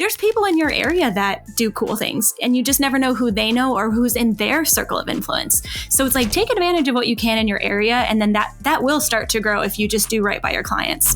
there's people in your area that do cool things, and you just never know who they know or who's in their circle of influence. So it's like, take advantage of what you can in your area, and then that will start to grow if you just do right by your clients.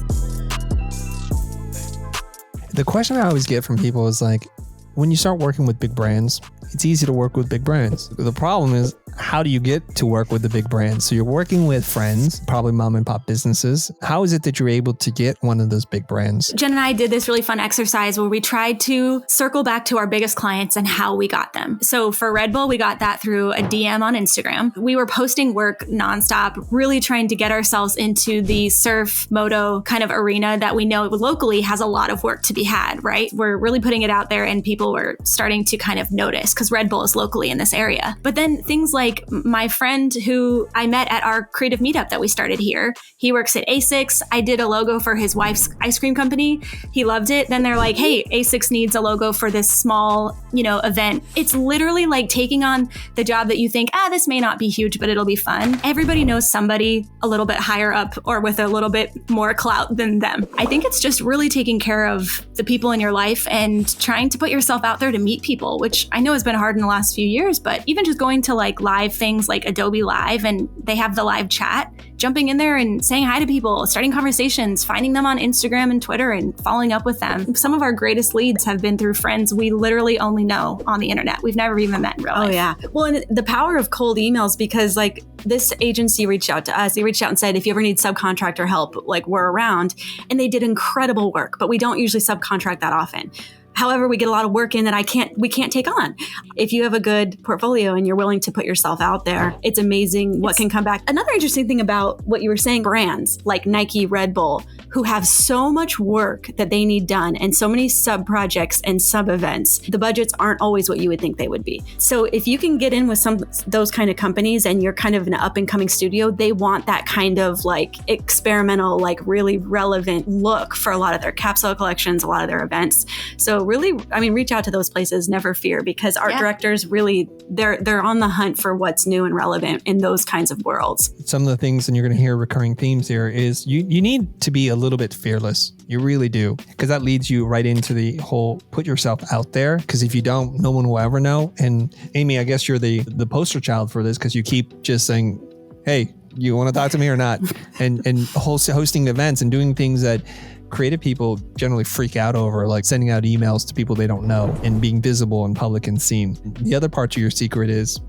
The question I always get from people is like, when you start working with big brands, it's easy to work with big brands. The problem is, how do you get to work with the big brands? So you're working with friends, probably mom and pop businesses. How is it that you're able to get one of those big brands? Jen and I did this really fun exercise where we tried to circle back to our biggest clients and how we got them. So for Red Bull, we got that through a DM on Instagram. We were posting work nonstop, really trying to get ourselves into the surf moto kind of arena that we know locally has a lot of work to be had, right? We're really putting it out there, and people were starting to kind of notice because Red Bull is locally in this area. But then things like my friend who I met at our creative meetup that we started here, he works at A6. I did a logo for his wife's ice cream company. He loved it. Then they're like, hey, A6 needs a logo for this small, event. It's literally like taking on the job that you think, this may not be huge, but it'll be fun. Everybody knows somebody a little bit higher up or with a little bit more clout than them. I think it's just really taking care of the people in your life and trying to put yourself out there to meet people, which I know has been hard in the last few years, but even just going to like live things like Adobe Live, and they have the live chat, jumping in there and saying hi to people, starting conversations, finding them on Instagram and Twitter and following up with them. Some of our greatest leads have been through friends we literally only know on the internet. We've never even met in real life. Oh yeah. Well, and the power of cold emails, because like this agency reached out to us. They reached out and said, if you ever need subcontractor help, like we're around. And they did incredible work, but we don't usually subcontract that often. However, we get a lot of work in that we can't take on. If you have a good portfolio and you're willing to put yourself out there, it's amazing what can come back. Another interesting thing about what you were saying, brands like Nike, Red Bull, who have so much work that they need done and so many sub projects and sub events, the budgets aren't always what you would think they would be. So if you can get in with those kind of companies and you're kind of an up and coming studio, they want that kind of like experimental, like really relevant look for a lot of their capsule collections, a lot of their events. So really, reach out to those places, never fear, because art directors really, they're on the hunt for what's new and relevant in those kinds of worlds. Some of the things, and you're going to hear recurring themes here, is you need to be a little bit fearless. You really do, because that leads you right into the whole put yourself out there, because if you don't, no one will ever know. And Amy, I guess you're the poster child for this, because you keep just saying, hey, you want to talk to me or not? and hosting events and doing things that creative people generally freak out over, like sending out emails to people they don't know and being visible and public and seen. The other part to your secret is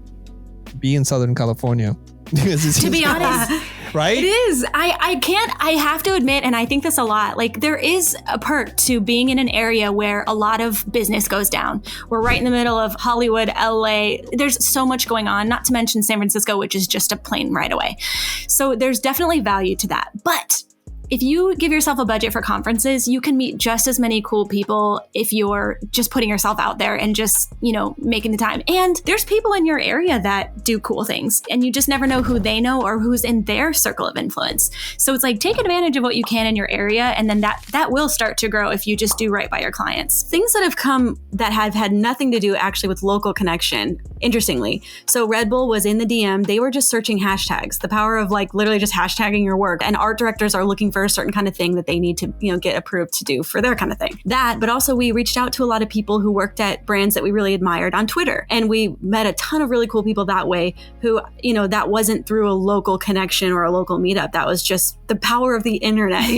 be in Southern California. To be honest, right? It is. I have to admit, and I think this a lot, like there is a perk to being in an area where a lot of business goes down. We're right in the middle of Hollywood, LA. There's so much going on, not to mention San Francisco, which is just a plane right away. So there's definitely value to that. But if you give yourself a budget for conferences, you can meet just as many cool people if you're just putting yourself out there and just, making the time. And there's people in your area that do cool things, and you just never know who they know or who's in their circle of influence. So it's like, take advantage of what you can in your area, and then that will start to grow if you just do right by your clients. Things that have come that have had nothing to do actually with local connection, interestingly. So Red Bull was in the DM. They were just searching hashtags, the power of like literally just hashtagging your work. And art directors are looking for a certain kind of thing that they need to, get approved to do for their kind of thing. But also we reached out to a lot of people who worked at brands that we really admired on Twitter. And we met a ton of really cool people that way who, that wasn't through a local connection or a local meetup. That was just the power of the internet,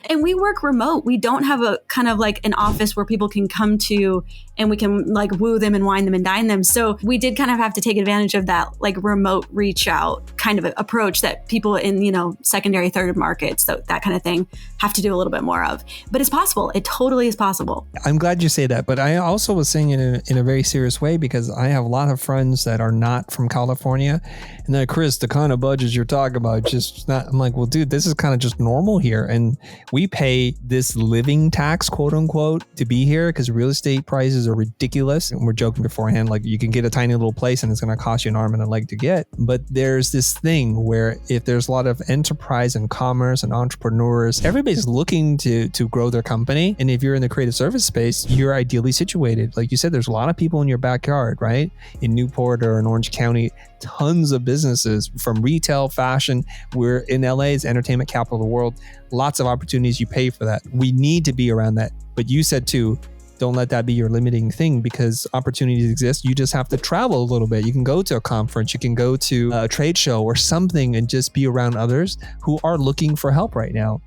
And we work remote. We don't have a kind of like an office where people can come to and we can like woo them and wine them and dine them. So we did kind of have to take advantage of that like remote reach out kind of approach that people in, secondary, third markets, that kind of thing have to do a little bit more of. But it's possible. It totally is possible. I'm glad you say that. But I also was saying it in a very serious way, because I have a lot of friends that are not from California. And then, Chris, the kind of budgets you're talking about, just not, I'm like, well, dude, this is kind of just normal here. And we pay this living tax, quote unquote, to be here because real estate prices are ridiculous. And we're joking beforehand, like you can get a tiny little place and it's going to cost you an arm and a leg to get. But there's this thing where if there's a lot of enterprise and commerce and entrepreneurs, everybody's looking to grow their company. And if you're in the creative service space, you're ideally situated. Like you said, there's a lot of people in your backyard, right? In Newport or in Orange County, tons of businesses from retail, fashion. We're in LA's entertainment capital of the world. Lots of opportunities. You pay for that. We need to be around that. But you said too, don't let that be your limiting thing, because opportunities exist. You just have to travel a little bit. You can go to a conference, you can go to a trade show or something and just be around others who are looking for help right now.